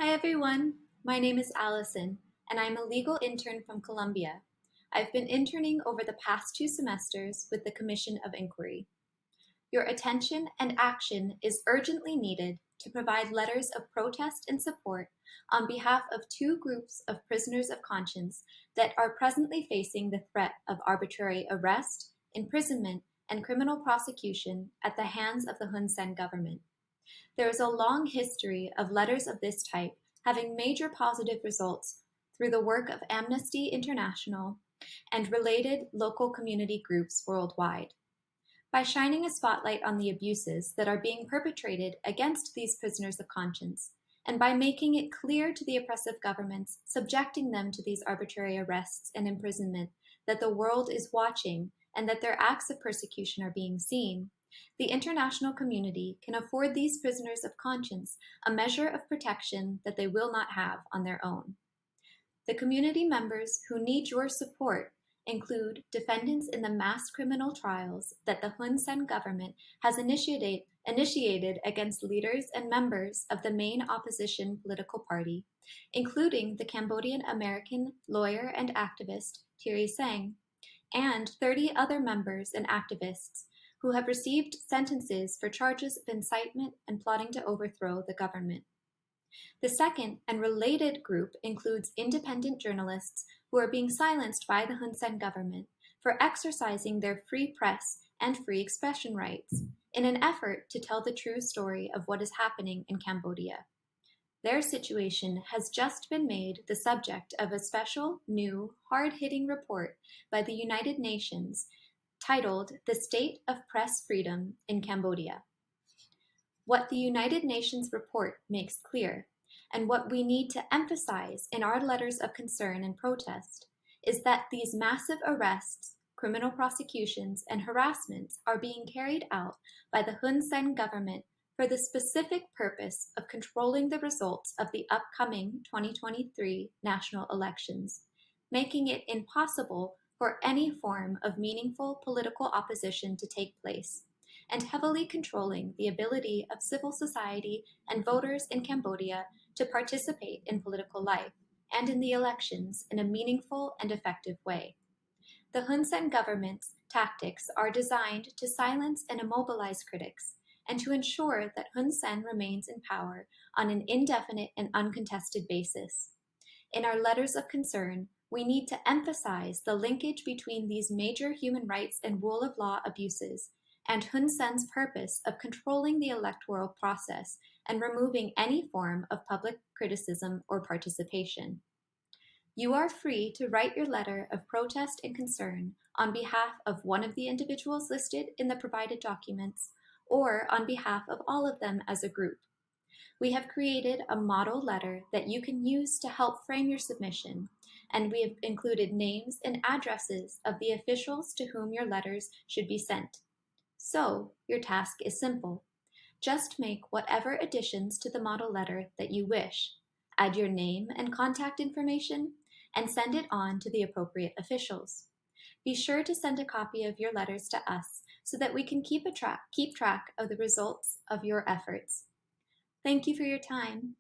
Hi everyone, my name is Allison, and I'm a legal intern from Colombia. I've been interning over the past 2 semesters with the Commission of Inquiry. Your attention and action is urgently needed to provide letters of protest and support on behalf of 2 groups of prisoners of conscience that are presently facing the threat of arbitrary arrest, imprisonment, and criminal prosecution at the hands of the Hun Sen government. There is a long history of letters of this type having major positive results through the work of Amnesty International and related local community groups worldwide. By shining a spotlight on the abuses that are being perpetrated against these prisoners of conscience, and by making it clear to the oppressive governments subjecting them to these arbitrary arrests and imprisonment that the world is watching and that their acts of persecution are being seen, the international community can afford these prisoners of conscience a measure of protection that they will not have on their own. The community members who need your support include defendants in the mass criminal trials that the Hun Sen government has initiated against leaders and members of the main opposition political party, including the Cambodian American lawyer and activist Thierry Sang, and 30 other members and activists who have received sentences for charges of incitement and plotting to overthrow the government. The second and related group includes independent journalists who are being silenced by the Hun Sen government for exercising their free press and free expression rights in an effort to tell the true story of what is happening in Cambodia. Their situation has just been made the subject of a special, new, hard-hitting report by the United Nations titled The State of Press Freedom in Cambodia. What the United Nations report makes clear, and what we need to emphasize in our letters of concern and protest, is that these massive arrests, criminal prosecutions, and harassments are being carried out by the Hun Sen government for the specific purpose of controlling the results of the upcoming 2023 national elections, making it impossible for any form of meaningful political opposition to take place, and heavily controlling the ability of civil society and voters in Cambodia to participate in political life and in the elections in a meaningful and effective way. The Hun Sen government's tactics are designed to silence and immobilize critics and to ensure that Hun Sen remains in power on an indefinite and uncontested basis. In our letters of concern, we need to emphasize the linkage between these major human rights and rule of law abuses and Hun Sen's purpose of controlling the electoral process and removing any form of public criticism or participation. You are free to write your letter of protest and concern on behalf of one of the individuals listed in the provided documents or on behalf of all of them as a group. We have created a model letter that you can use to help frame your submission, and we have included names and addresses of the officials to whom your letters should be sent. So, your task is simple. Just make whatever additions to the model letter that you wish, add your name and contact information, and send it on to the appropriate officials. Be sure to send a copy of your letters to us so that we can keep track of the results of your efforts. Thank you for your time.